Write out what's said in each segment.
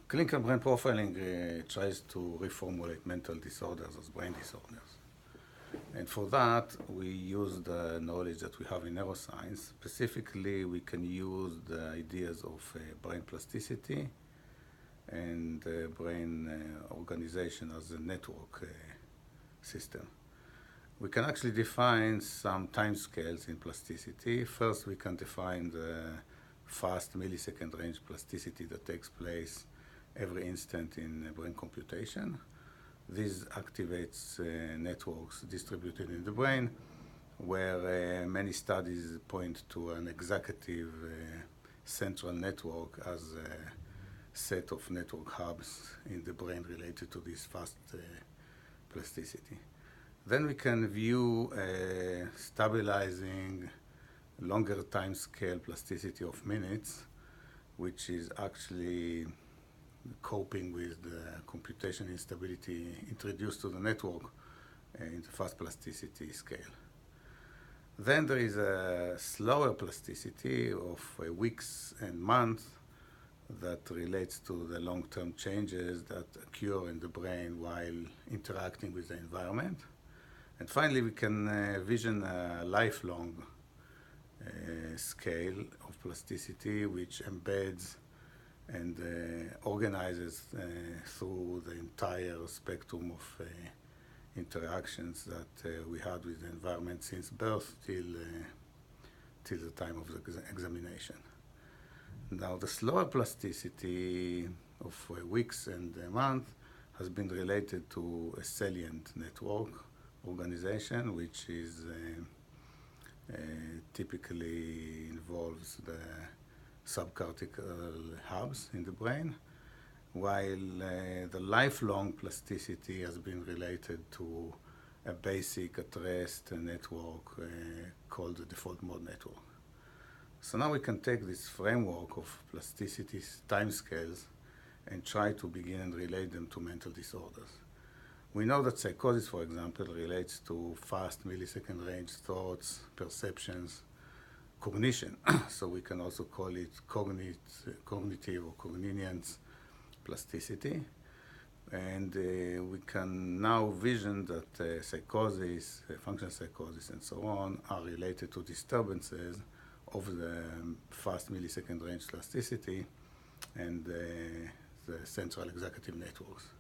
Clinical brain profiling tries to reformulate mental disorders as brain disorders. And for that, we use the knowledge that we have in neuroscience. Specifically, we can use the ideas of brain plasticity and brain organization as a network system. We can actually define some timescales in plasticity. First, we can define the fast millisecond range plasticity that takes place every instant in brain computation. This activates networks distributed in the brain, where many studies point to an executive central network as a set of network hubs in the brain related to this fast plasticity. Then we can view stabilizing longer time scale plasticity of minutes, which is actually coping with the computation instability introduced to the network in the fast plasticity scale. Then there is a slower plasticity of weeks and months that relates to the long-term changes that occur in the brain while interacting with the environment. And finally, we can vision a lifelong scale of plasticity which embeds and organizes through the entire spectrum of interactions that we had with the environment since birth till the time of the examination. Now, the slower plasticity of weeks and months has been related to a salient network organization, which is typically involves the subcortical hubs in the brain, while the lifelong plasticity has been related to a basic at-rest network called the default mode network. So now we can take this framework of plasticity timescales and try to begin and relate them to mental disorders. We know that psychosis, for example, relates to fast millisecond range thoughts, perceptions, cognition. So we can also call it cognitive or cognizance plasticity. And we can now vision that psychosis, functional psychosis, and so on are related to disturbances of the fast millisecond range plasticity and the central executive networks.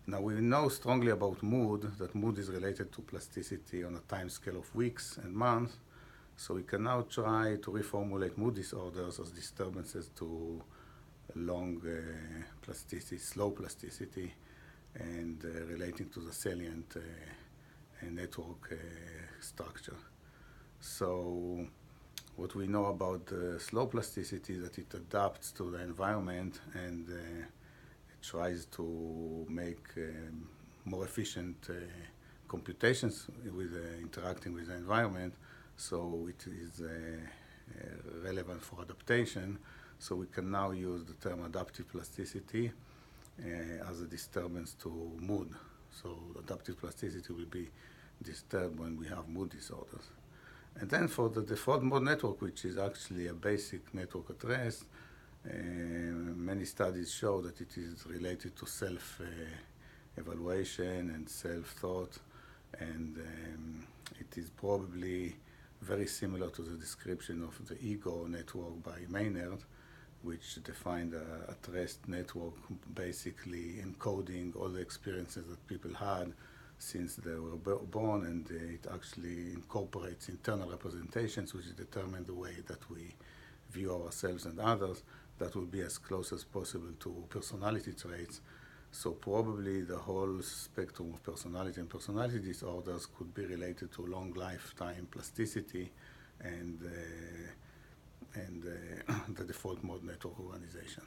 Now, we know strongly about mood, that mood is related to plasticity on a time scale of weeks and months. So we can now try to reformulate mood disorders as disturbances to long plasticity, slow plasticity, and relating to the salient network structure. So what we know about slow plasticity is that it adapts to the environment and it tries to make more efficient computations with interacting with the environment. So it is relevant for adaptation. So we can now use the term adaptive plasticity as a disturbance to mood. So adaptive plasticity will be disturbed when we have mood disorders. And then for the default mode network, which is actually a basic network at rest, many studies show that it is related to self-evaluation and self-thought, and it is probably very similar to the description of the ego network by Maynard, which defined a at-rest network basically encoding all the experiences that people had since they were born, and it actually incorporates internal representations which determine the way that we view ourselves and others. That will be as close as possible to personality traits. So probably the whole spectrum of personality and personality disorders could be related to long lifetime plasticity and the default mode network organization.